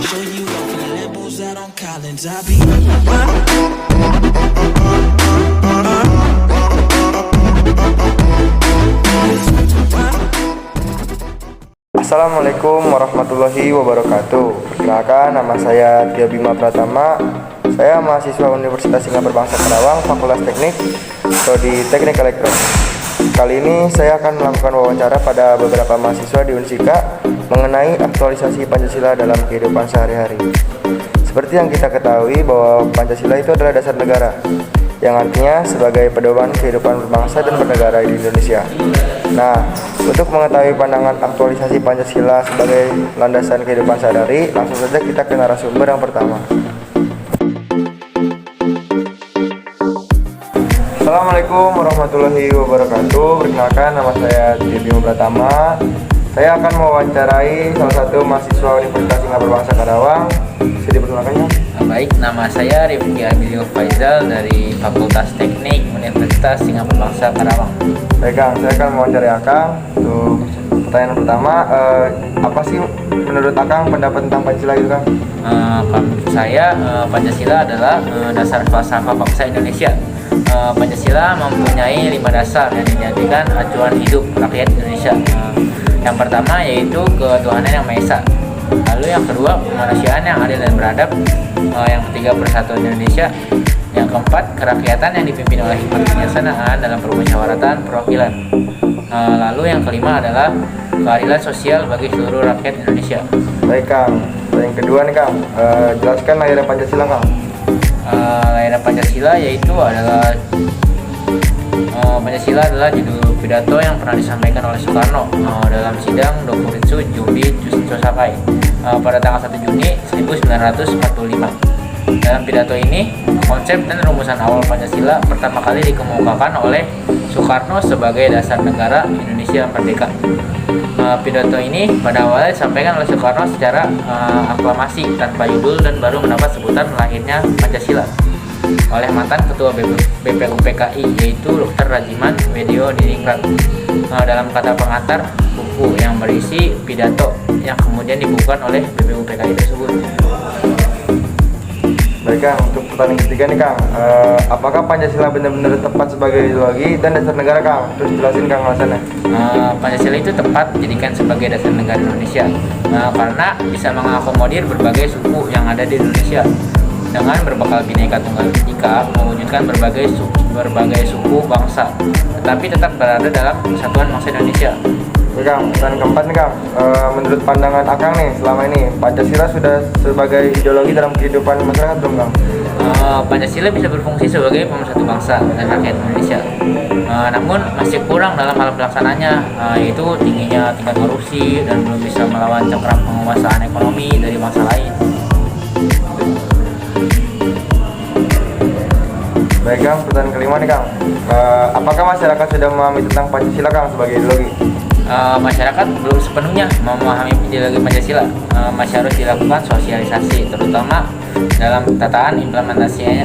Show you off in the Lambos out on Collins. I be Assalamualaikum warahmatullahi wabarakatuh. Perkenalkan, nama saya Tio Bima Pratama. Saya mahasiswa Universitas Singapura Bangsa Karawang, Fakultas Teknik, Prodi Teknik Elektro. Kali ini saya akan melakukan wawancara pada beberapa mahasiswa di Unsika mengenai aktualisasi Pancasila dalam kehidupan sehari-hari. Seperti yang kita ketahui bahwa Pancasila itu adalah dasar negara, yang artinya sebagai pedoman kehidupan berbangsa dan bernegara di Indonesia. Nah, untuk mengetahui pandangan aktualisasi Pancasila sebagai landasan kehidupan sehari-hari, langsung saja kita ke narasumber yang pertama. Assalamualaikum warahmatullahi wabarakatuh. Perkenalkan, nama saya Tio Bima Pratama. Saya akan mewawancarai salah satu mahasiswa Universitas Singapura Bangsa Karawang. Bisa diperkenalkan ya? Baik, nama saya Rifki Abilio Faizal dari Fakultas Teknik Universitas Singapura Bangsa Karawang. Baik Kang, saya akan mewawancarai Akang. Untuk pertanyaan pertama, apa sih menurut Akang pendapat tentang Pancasila itu Kang? Menurut saya, Pancasila adalah dasar falsafah bangsa Indonesia. Pancasila mempunyai 5 dasar yang dijadikan acuan hidup rakyat Indonesia. Yang pertama yaitu ketuhanan yang Maha Esa. Lalu yang kedua, kemanusiaan yang adil dan beradab. Yang ketiga, persatuan Indonesia. Yang keempat, kerakyatan yang dipimpin oleh hikmat kebijaksanaan dalam permusyawaratan perwakilan. Lalu yang kelima adalah keadilan sosial bagi seluruh rakyat Indonesia. Baik Kang, yang kedua nih Kang, jelaskan lahirnya Pancasila Kang. Lahirnya Pancasila yaitu adalah Pancasila adalah judul pidato yang pernah disampaikan oleh Soekarno dalam sidang Dokuritsu Jumbi Cosapai pada tanggal 1 Juni 1945. Dalam pidato ini, konsep dan rumusan awal Pancasila pertama kali dikemukakan oleh Soekarno sebagai dasar negara Indonesia merdeka. Pidato ini pada awalnya disampaikan oleh Soekarno secara aklamasi tanpa judul dan baru mendapat sebutan lahirnya Pancasila oleh mantan ketua BPUPKI yaitu Dr. Rajiman Medio Diningrat dalam kata pengantar buku yang berisi pidato yang kemudian dibukukan oleh BPUPKI tersebut. Baik Kang, untuk pertanyaan ketiga nih Kang, apakah Pancasila benar-benar tepat sebagai ideologi dan dasar negara Kang? Terus jelasin Kang alasannya. Pancasila itu tepat dijadikan sebagai dasar negara Indonesia karena bisa mengakomodir berbagai suku yang ada di Indonesia dengan berbekal Bhinneka Tunggal Ika, mewujudkan berbagai suku bangsa, tetapi tetap berada dalam kesatuan bangsa Indonesia. Baik Kang, pertanyaan keempat nih Kang, menurut pandangan Akang nih selama ini Pancasila sudah sebagai ideologi dalam kehidupan masyarakat belum Kang? Pancasila bisa berfungsi sebagai pemersatu bangsa dan rakyat Indonesia, namun masih kurang dalam hal pelaksanaannya, yaitu tingginya tingkat korupsi dan belum bisa melawan cengkram penguasaan ekonomi dari bangsa lain. Baik Kang, pertanyaan kelima nih Kang, apakah masyarakat sudah memahami tentang Pancasila Kang sebagai ideologi? Masyarakat belum sepenuhnya memahami ideologi Pancasila. Masih harus dilakukan sosialisasi, terutama dalam tataan implementasinya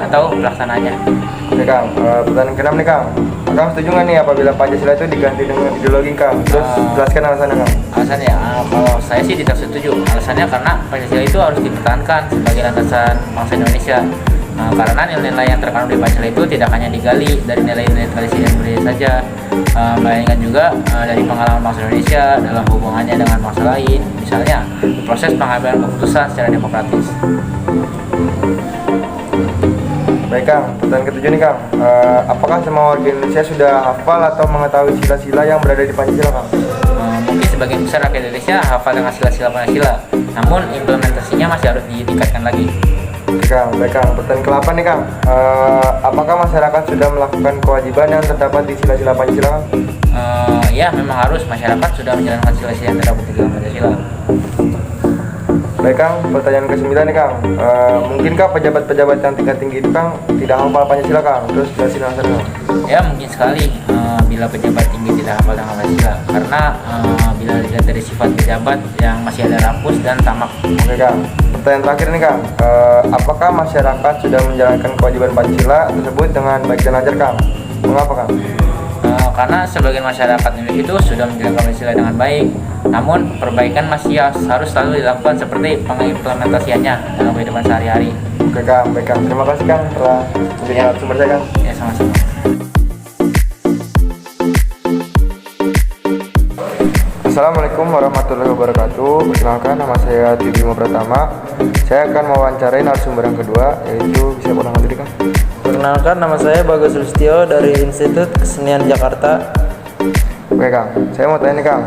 atau pelaksanaannya. Oke Kang, pertanyaan keenam nih Kang, Akang setuju nggak nih apabila Pancasila itu diganti dengan ideologi Kang? Terus jelaskan alasannya Kang. Alasannya, kalau saya sih tidak setuju. Alasannya karena Pancasila itu harus dipertahankan sebagai landasan bangsa Indonesia. Karena nilai-nilai yang terkandung di Pancasila itu tidak hanya digali dari nilai-nilai tradisi dan budaya saja, melainkan juga dari pengalaman bangsa Indonesia dalam hubungannya dengan bangsa lain, misalnya proses pengambilan keputusan secara demokratis. Baik Kang, pertanyaan ketujuh nih Kang, apakah semua warga Indonesia sudah hafal atau mengetahui sila-sila yang berada di Pancasila Kang? Mungkin sebagian besar rakyat Indonesia hafal dengan sila-sila Pancasila, namun implementasinya masih harus ditingkatkan lagi. Oke Kang, baik Kang, pertanyaan ke-8 nih Kang, apakah masyarakat sudah melakukan kewajiban yang terdapat di sila-sila Pancasila Kang? Ya, memang harus masyarakat sudah menjalankan sila-sila yang terdapat di dalam Pancasila. Baik Kang, pertanyaan ke-9 nih Kang, mungkinkah pejabat-pejabat yang tingkat tinggi itu Kang tidak hafal Pancasila Kang? Terus jelasin alasannya Kang. Ya, mungkin sekali bila pejabat tinggi tidak hafal dengan Pancasila, karena bila dilihat dari sifat pejabat yang masih ada rakus dan tamak. Oke Kang, pertanyaan terakhir nih Kang, apakah masyarakat sudah menjalankan kewajiban Pancasila tersebut dengan baik dan lancar Kang? Mengapa Kang? Karena sebagian masyarakat Indonesia itu sudah menjalankan Pancasila dengan baik, Namun perbaikan masih harus selalu dilakukan seperti pengimplementasiannya dalam kehidupan sehari-hari. Oke Kang, baik Kang. Terima kasih Kang telah menjadi narasumber saya Kang. Ya, sama-sama. Assalamualaikum warahmatullahi wabarakatuh. Perkenalkan, nama saya Tio Bima Pratama. Saya akan mewawancarai narasumber yang kedua, yaitu bisa perkenalkan diri Kang. Perkenalkan, nama saya Bagus Sulistyo dari Institut Kesenian Jakarta. Oke Kang, saya mau tanya nih Kang.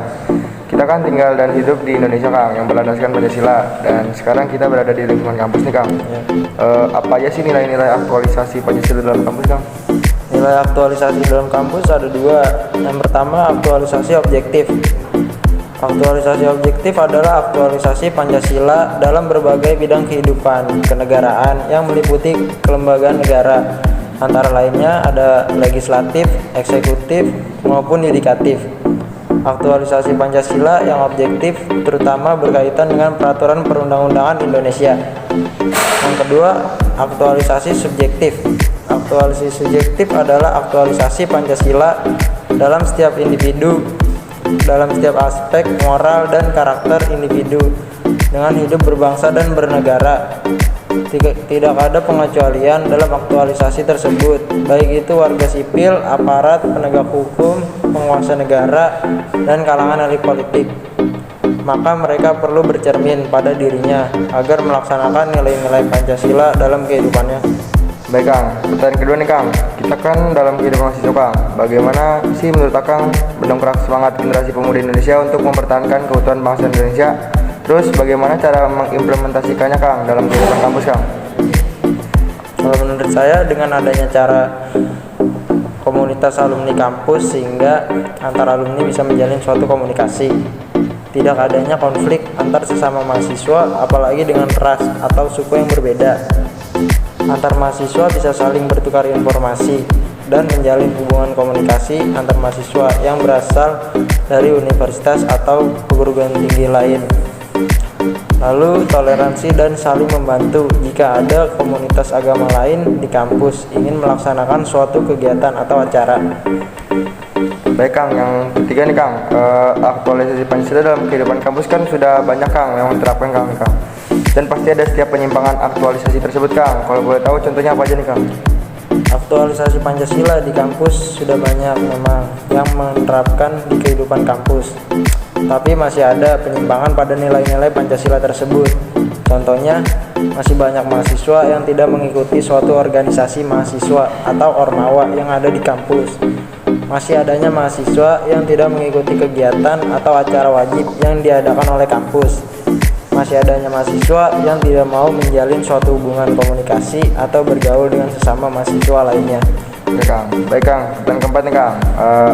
Kita kan tinggal dan hidup di Indonesia Kang, yang berlandaskan Pancasila. Dan sekarang kita berada di lingkungan kampus nih Kang. Ya. Apa aja sih nilai-nilai aktualisasi Pancasila dalam kampus Kang? Nilai aktualisasi dalam kampus ada dua. Yang pertama, aktualisasi objektif. Aktualisasi objektif adalah aktualisasi Pancasila dalam berbagai bidang kehidupan kenegaraan yang meliputi kelembagaan negara. Antara lainnya ada legislatif, eksekutif, maupun yudikatif. Aktualisasi Pancasila yang objektif terutama berkaitan dengan peraturan perundang-undangan Indonesia. Yang kedua, aktualisasi subjektif. Aktualisasi subjektif adalah aktualisasi Pancasila dalam setiap individu, dalam setiap aspek moral dan karakter individu dengan hidup berbangsa dan bernegara. Tidak ada pengecualian dalam aktualisasi tersebut, baik itu warga sipil, aparat, penegak hukum, penguasa negara, dan kalangan elit politik. Maka mereka perlu bercermin pada dirinya agar melaksanakan nilai-nilai Pancasila dalam kehidupannya. Baik Kang, pertanyaan kedua nih Kang. Kita kan dalam kehidupan mahasiswa Kang, bagaimana sih menurut Kang mendongkrak semangat generasi pemuda Indonesia untuk mempertahankan keutuhan bangsa Indonesia? Terus bagaimana cara mengimplementasikannya Kang dalam kehidupan kampus Kang? Kalau menurut saya dengan adanya cara komunitas alumni kampus sehingga antar alumni bisa menjalin suatu komunikasi. Tidak adanya konflik antar sesama mahasiswa apalagi dengan ras atau suku yang berbeda. Antar mahasiswa bisa saling bertukar informasi dan menjalin hubungan komunikasi antar mahasiswa yang berasal dari universitas atau perguruan tinggi lain. Lalu toleransi dan saling membantu jika ada komunitas agama lain di kampus ingin melaksanakan suatu kegiatan atau acara. Baik Kang, yang ketiga nih Kang, aktualisasi Pancasila dalam kehidupan kampus kan sudah banyak Kang yang diterapkan Kang. Dan pasti ada setiap penyimpangan aktualisasi tersebut Kang. Kalau boleh tahu contohnya apa aja nih Kang? Aktualisasi Pancasila di kampus sudah banyak memang yang menerapkan di kehidupan kampus. Tapi masih ada penyimpangan pada nilai-nilai Pancasila tersebut. Contohnya, masih banyak mahasiswa yang tidak mengikuti suatu organisasi mahasiswa atau ormawa yang ada di kampus. Masih adanya mahasiswa yang tidak mengikuti kegiatan atau acara wajib yang diadakan oleh kampus. Masih adanya mahasiswa yang tidak mau menjalin suatu hubungan komunikasi atau bergaul dengan sesama mahasiswa lainnya. Oke Kang, baik Kang. Dan keempat nih Kang,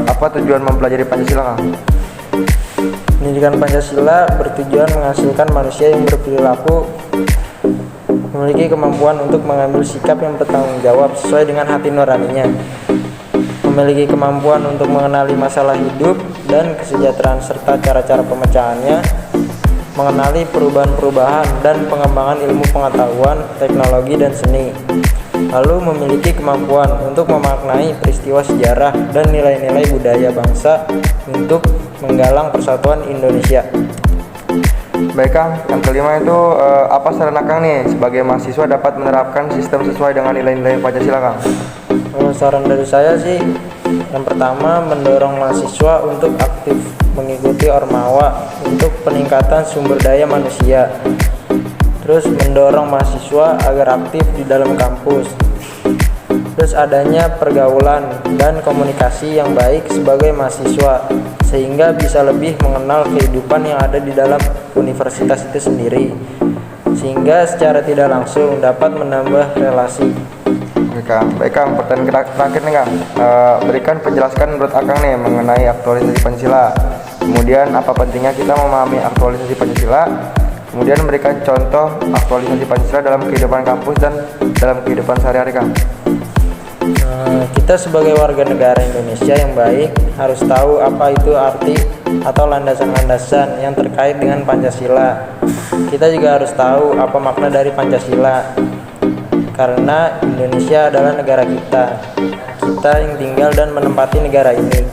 apa tujuan mempelajari Pancasila Kang? Pendidikan Pancasila bertujuan menghasilkan manusia yang berperilaku memiliki kemampuan untuk mengambil sikap yang bertanggung jawab sesuai dengan hati nuraninya, memiliki kemampuan untuk mengenali masalah hidup dan kesejahteraan serta cara-cara pemecahannya, mengenali perubahan-perubahan dan pengembangan ilmu pengetahuan, teknologi, dan seni, lalu memiliki kemampuan untuk memaknai peristiwa sejarah dan nilai-nilai budaya bangsa untuk menggalang persatuan Indonesia. Baik Kang, yang kelima itu apa saran Kang nih sebagai mahasiswa dapat menerapkan sistem sesuai dengan nilai-nilai Pancasila Kang? Kalau saran dari saya sih, yang pertama mendorong mahasiswa untuk aktif mengikuti ormawa untuk peningkatan sumber daya manusia. Terus mendorong mahasiswa agar aktif di dalam kampus. Terus adanya pergaulan dan komunikasi yang baik sebagai mahasiswa sehingga bisa lebih mengenal kehidupan yang ada di dalam universitas itu sendiri, sehingga secara tidak langsung dapat menambah relasi. Oke Kang, baik Kang, pertanyaan terakhir nih Kang, berikan penjelasan menurut Akang nih mengenai aktualisasi Pancasila. Kemudian apa pentingnya kita memahami aktualisasi Pancasila? Kemudian memberikan contoh aktualisasi Pancasila dalam kehidupan kampus dan dalam kehidupan sehari-hari Kang. Kita sebagai warga negara Indonesia yang baik harus tahu apa itu arti atau landasan-landasan yang terkait dengan Pancasila. Kita juga harus tahu apa makna dari Pancasila, karena Indonesia adalah negara kita yang tinggal dan menempati negara ini.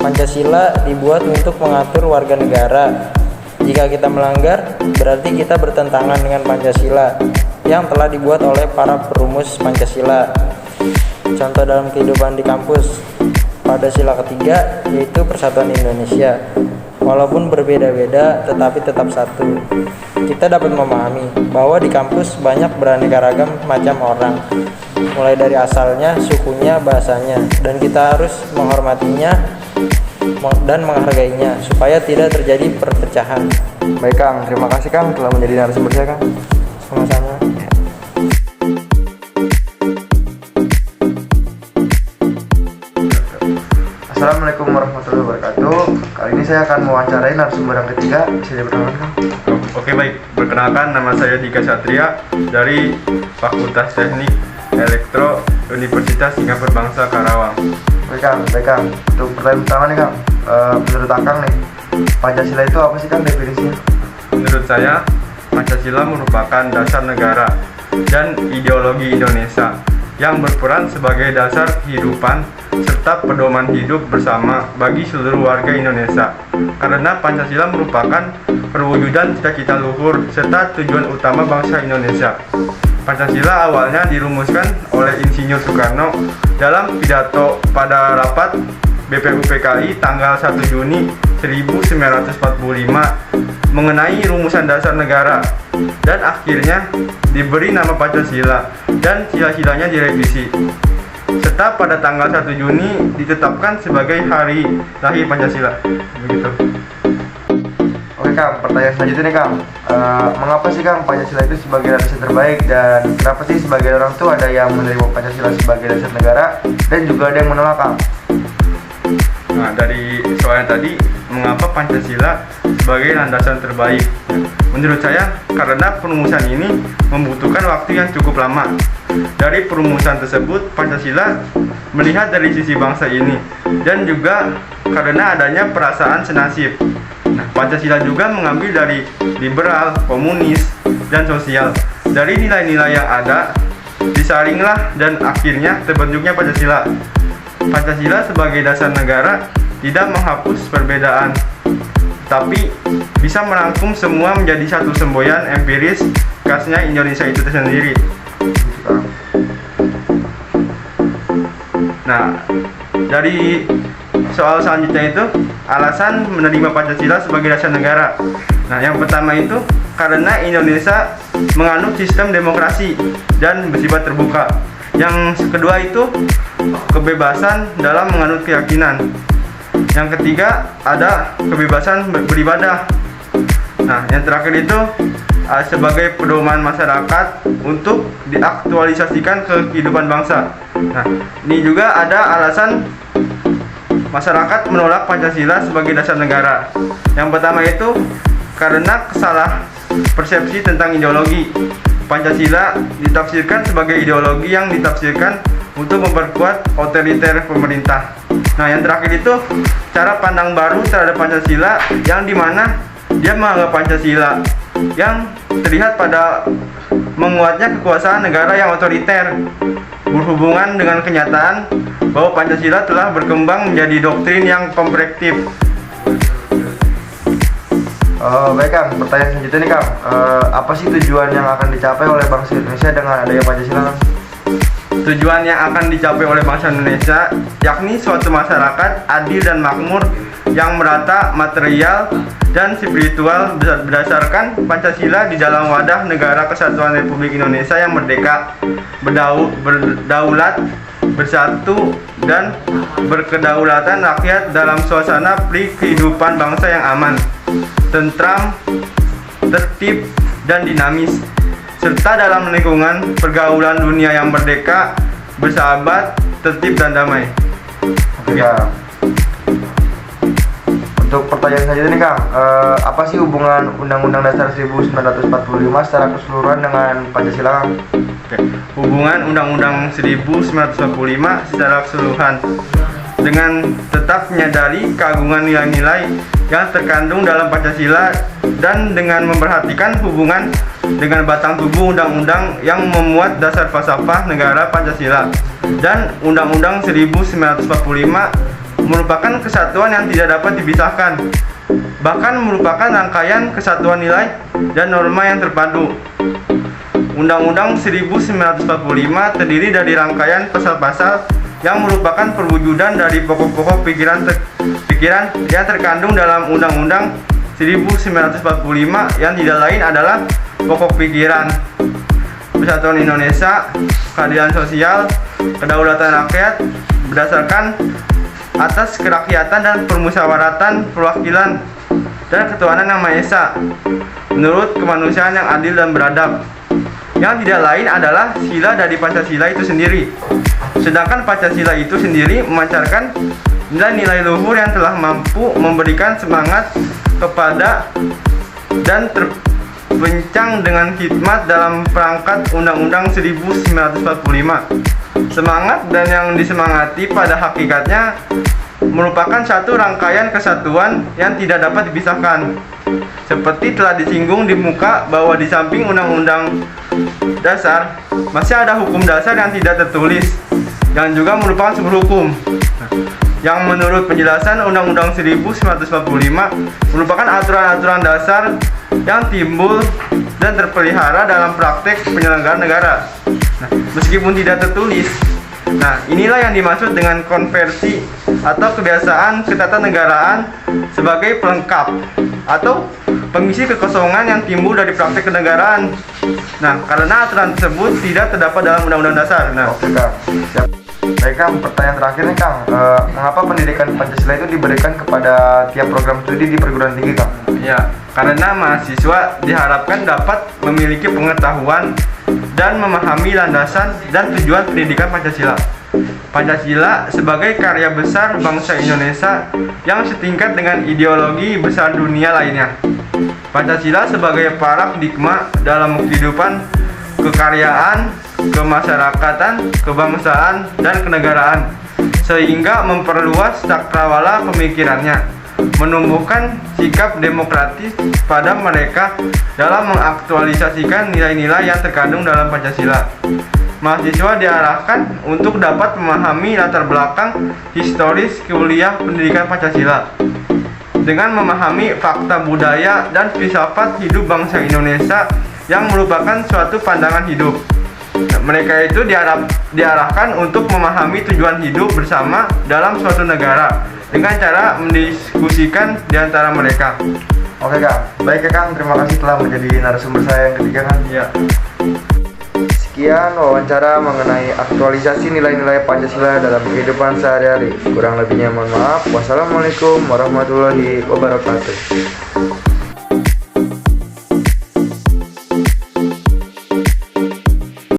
Pancasila dibuat untuk mengatur warga negara. Jika kita melanggar, berarti kita bertentangan dengan Pancasila yang telah dibuat oleh para perumus Pancasila. Contoh dalam kehidupan di kampus pada sila ketiga yaitu Persatuan Indonesia. Walaupun berbeda-beda tetapi tetap satu. Kita dapat memahami bahwa di kampus banyak beraneka ragam macam orang, mulai dari asalnya, sukunya, bahasanya, dan kita harus menghormatinya dan menghargainya supaya tidak terjadi perpecahan. Baik Kang, terima kasih Kang telah menjadi narasumber saya Kang. Sama-sama. Assalamualaikum warahmatullahi wabarakatuh. Kali ini saya akan mewawancarai narasumber yang ketiga. Bisa diperkenalkan Kang? Oke baik, perkenalkan nama saya Dika Satria dari Fakultas Teknik Elektro Universitas Singapura Bangsa Karawang. Baik Kang. Untuk pertanyaan pertama nih Kang, menurut Akang nih, Pancasila itu apa sih Kang definisinya? Menurut saya, Pancasila merupakan dasar negara dan ideologi Indonesia yang berperan sebagai dasar kehidupan serta pedoman hidup bersama bagi seluruh warga Indonesia. Karena Pancasila merupakan perwujudan cita-cita luhur serta tujuan utama bangsa Indonesia. Pancasila awalnya dirumuskan oleh Insinyur Soekarno dalam pidato pada rapat BPUPKI tanggal 1 Juni 1945 mengenai rumusan dasar negara, dan akhirnya diberi nama Pancasila dan sila-silanya direvisi. Serta pada tanggal 1 Juni ditetapkan sebagai hari lahir Pancasila. Begitu. Oke Kang, pertanyaan selanjutnya nih Kang, mengapa sih Kang Pancasila itu sebagai dasar terbaik, dan kenapa sih sebagian orang tuh ada yang menerima Pancasila sebagai dasar negara dan juga ada yang menolak Kang? Nah, dari soal yang tadi, mengapa Pancasila sebagai landasan terbaik? Menurut saya, karena perumusan ini membutuhkan waktu yang cukup lama. Dari perumusan tersebut, Pancasila melihat dari sisi bangsa ini, dan juga karena adanya perasaan senasib. Nah, Pancasila juga mengambil dari liberal, komunis, dan sosial. Dari nilai-nilai yang ada, disaringlah dan akhirnya terbentuknya Pancasila. Pancasila sebagai dasar negara tidak menghapus perbedaan, tapi bisa merangkum semua menjadi satu semboyan empiris khasnya Indonesia itu tersendiri. Nah, dari soal selanjutnya itu, alasan menerima Pancasila sebagai dasar negara. Nah, yang pertama itu karena Indonesia menganut sistem demokrasi dan bersifat terbuka. Yang kedua itu kebebasan dalam menganut keyakinan. Yang ketiga ada kebebasan beribadah. Nah, yang terakhir itu sebagai pedoman masyarakat untuk diaktualisasikan ke kehidupan bangsa. Nah, ini juga ada alasan masyarakat menolak Pancasila sebagai dasar negara. Yang pertama itu karena kesalah persepsi tentang ideologi. Pancasila ditafsirkan sebagai ideologi yang ditafsirkan untuk memperkuat otoriter pemerintah. Nah, yang terakhir itu cara pandang baru terhadap Pancasila, yang dimana dia menganggap Pancasila yang terlihat pada menguatnya kekuasaan negara yang otoriter, berhubungan dengan kenyataan bahwa Pancasila telah berkembang menjadi doktrin yang komprehensif. Baik Kang, pertanyaan selanjutnya nih Kang, apa sih tujuan yang akan dicapai oleh bangsa Indonesia dengan adanya Pancasila Kang? Tujuan yang akan dicapai oleh bangsa Indonesia yakni suatu masyarakat adil dan makmur yang merata material dan spiritual berdasarkan Pancasila di dalam wadah negara kesatuan Republik Indonesia yang merdeka, berdaulat, bersatu, dan berkedaulatan rakyat dalam suasana kehidupan bangsa yang aman, tentram, tertib, dan dinamis, serta dalam lingkungan pergaulan dunia yang merdeka, bersahabat, tertib, dan damai. Oke Kang. Untuk pertanyaan selanjutnya nih Kang, apa sih hubungan Undang-Undang Dasar 1945 secara keseluruhan dengan Pancasila Kang? Oke. Hubungan Undang-Undang 1945 secara keseluruhan dengan tetap menyadari keagungan nilai-nilai yang terkandung dalam Pancasila dan dengan memperhatikan hubungan dengan batang tubuh undang-undang yang memuat dasar falsafah negara Pancasila dan Undang-Undang 1945 merupakan kesatuan yang tidak dapat dipisahkan, bahkan merupakan rangkaian kesatuan nilai dan norma yang terpadu. Undang-Undang 1945 terdiri dari rangkaian pasal-pasal yang merupakan perwujudan dari pokok-pokok pikiran yang terkandung dalam Undang-Undang 1945 yang tidak lain adalah pokok pikiran Persatuan Indonesia, keadilan sosial, kedaulatan rakyat berdasarkan atas kerakyatan dan permusyawaratan perwakilan dan ketuhanan yang Maha Esa menurut kemanusiaan yang adil dan beradab, yang tidak lain adalah sila dari Pancasila itu sendiri. Sedangkan Pancasila itu sendiri memancarkan nilai-nilai luhur yang telah mampu memberikan semangat kepada dan terbencang dengan hikmat dalam perangkat Undang-Undang 1945. Semangat dan yang disemangati pada hakikatnya merupakan satu rangkaian kesatuan yang tidak dapat dipisahkan. Seperti telah disinggung di muka bahwa di samping Undang-Undang Dasar masih ada hukum dasar yang tidak tertulis yang juga merupakan sumber hukum, yang menurut penjelasan Undang-Undang 1945 merupakan aturan-aturan dasar yang timbul dan terpelihara dalam praktek penyelenggaraan negara. Nah, meskipun tidak tertulis, nah inilah yang dimaksud dengan konversi atau kebiasaan ketatanegaraan sebagai pelengkap atau pengisi kekosongan yang timbul dari praktek kenegaraan. Nah, karena aturan tersebut tidak terdapat dalam Undang-Undang Dasar. Nah, Oke Kang, siap. Baik Kang, pertanyaan terakhir nih Kang, mengapa pendidikan Pancasila itu diberikan kepada tiap program studi di perguruan tinggi Kang? ya, karena mahasiswa diharapkan dapat memiliki pengetahuan dan memahami landasan dan tujuan pendidikan Pancasila. Pancasila sebagai karya besar bangsa Indonesia yang setingkat dengan ideologi besar dunia lainnya. Pancasila sebagai paradigma dalam kehidupan kekaryaan, kemasyarakatan, kebangsaan, dan kenegaraan, sehingga memperluas cakrawala pemikirannya, menumbuhkan sikap demokratis pada mereka dalam mengaktualisasikan nilai-nilai yang terkandung dalam Pancasila. Mahasiswa diarahkan untuk dapat memahami latar belakang historis kuliah pendidikan Pancasila dengan memahami fakta budaya dan filsafat hidup bangsa Indonesia yang merupakan suatu pandangan hidup. Mereka itu diarahkan untuk memahami tujuan hidup bersama dalam suatu negara dengan cara mendiskusikan di antara mereka. Oke Kang, baik ya Kang, terima kasih telah menjadi narasumber saya yang ketiga Kang. Ya. Sekian wawancara mengenai aktualisasi nilai-nilai Pancasila dalam kehidupan sehari-hari. Kurang lebihnya mohon maaf. Wassalamualaikum warahmatullahi wabarakatuh.